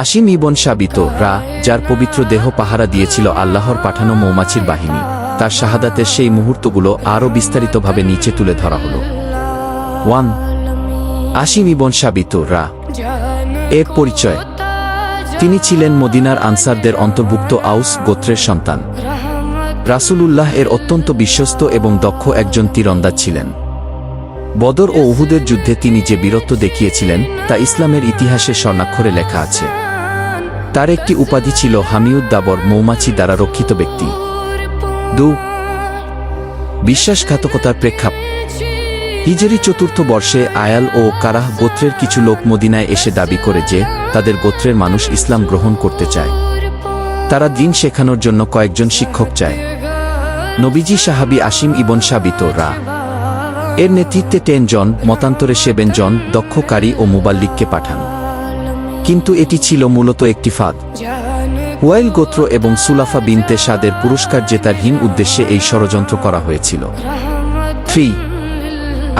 আসিম ইবন সাবিত রা, যার পবিত্র দেহ পাহারা দিয়েছিল আল্লাহর পাঠানো মৌমাছির বাহিনী, তার শাহাদাতের সেই মুহূর্তগুলো আরও বিস্তারিতভাবে নিচে তুলে ধরা হল। 1. আসিম ইবন সাবিত রা এর পরিচয়। তিনি ছিলেন মদিনার আনসারদের অন্তর্ভুক্ত আউস গোত্রের সন্তান। রাসূলুল্লাহ এর অত্যন্ত বিশ্বস্ত এবং দক্ষ একজন তীরন্দাজ ছিলেন। বদর ও উহুদের যুদ্ধে তিনি যে বীরত্ব দেখিয়েছিলেন তা ইসলামের ইতিহাসে স্বর্ণাক্ষরে লেখা আছে। তার একটি উপাধি ছিল হামিউদ্দাবর, মৌমাছি দ্বারা রক্ষিত ব্যক্তি। 2. বিশ্বাসঘাতকতার প্রেক্ষাপট। হিজরি ৪র্থ বর্ষে আয়াল ও কারাহ গোত্রের কিছু লোক মদিনায় এসে দাবি করে যে তাদের গোত্রের মানুষ ইসলাম গ্রহণ করতে চায়। তারা দ্বীন শেখানোর জন্য কয়েকজন শিক্ষক চায়। নবীজি সাহাবী আসিম ইবন সাবিত রা এর নেতৃত্বে 10 জন, মতান্তরে 7 জন দক্ষ কারি ও মুবাল্লিগকে পাঠান। কিন্তু এটি ছিল মূলত একটি ফাঁদ। হুয়াইল গোত্র এবং সুলাফা বিনতে সাদের পুরস্কার জেতার হীন উদ্দেশ্যে এই ষড়যন্ত্র করা হয়েছিল। 3.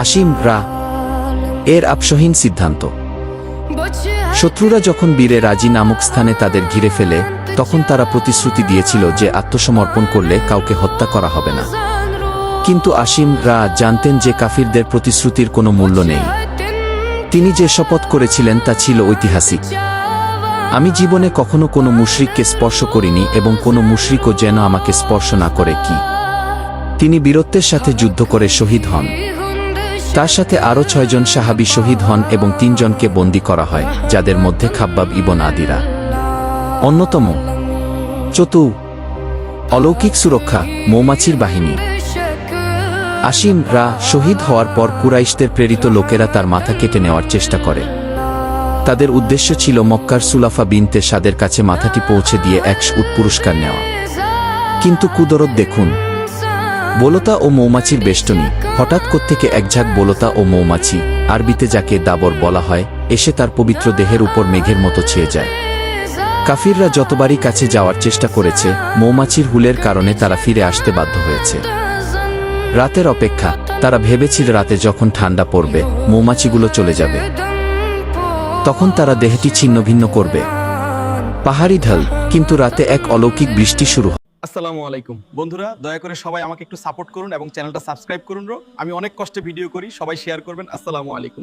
আসিম রা এর আপসহীন সিদ্ধান্ত। শত্রুরা যখন বীরে রাজি নামক স্থানে তাদের ঘিরে ফেলে, তখন তারা প্রতিশ্রুতি দিয়েছিল যে আত্মসমর্পণ করলে কাউকে হত্যা করা হবে না। কিন্তু আসিম রা জানতেন যে কাফিরদের প্রতিশ্রুতির কোনো মূল্য নেই। তিনি যে শপথ করেছিলেন তা ছিল ঐতিহাসিক। আমি জীবনে কখনো কোনো মুশরিককে স্পর্শ করিনি এবং কোনো মুশরিকও যেন আমাকে স্পর্শ না করে। কি তিনি বীরত্বের সাথে যুদ্ধ করে শহীদ হন। তার সাথে আরও 6 জন সাহাবী শহীদ হন এবং 3 জনকে বন্দী করা হয়, যাদের মধ্যে খাব্বাব ইবন আদিরা অন্যতম। 4. অলৌকিক সুরক্ষা, মৌমাছির বাহিনী। আসিম রা শহীদ হওয়ার পর কুরাইশদের প্রেরিত লোকেরা তার মাথা কেটে নেওয়ার চেষ্টা করে। তাদের উদ্দেশ্য ছিল মক্কার সুলাফা বিনতে সাদের কাছে মাথাটি পৌঁছে দিয়ে 100 উট পুরস্কার নেওয়া। কিন্তু কুদরত দেখুন, বোলতা ও মৌমাছির বেষ্টনী। হঠাৎ কোত্থেকে একঝাঁক বোলতা ও মৌমাছি, আরবিতে যাকে দাবর বলা হয়, এসে তার পবিত্র দেহের উপর মেঘের মতো ছেয়ে যায়। কাফিররা যতবারই কাছে যাওয়ার চেষ্টা করেছে, মৌমাছির হুলের কারণে তারা ফিরে আসতে বাধ্য হয়েছে। রাতের অপেক্ষা। তারা ভেবেছিল রাতে যখন ঠান্ডা পড়বে, মৌমাছিগুলো চলে যাবে, তখন তারা দেহটি ছিন্নভিন্ন করবে। পাহাড়ি ঢাল। কিন্তু রাতে এক অলৌকিক বৃষ্টি শুরু হয়। আসসালামু আলাইকুম বন্ধুরা, দয়া করে সবাই আমাকে একটু সাপোর্ট করুন এবং চ্যানেলটা সাবস্ক্রাইব করুন। আমি অনেক কষ্টে ভিডিও করি, সবাই শেয়ার করবেন। আসসালামু আলাইকুম।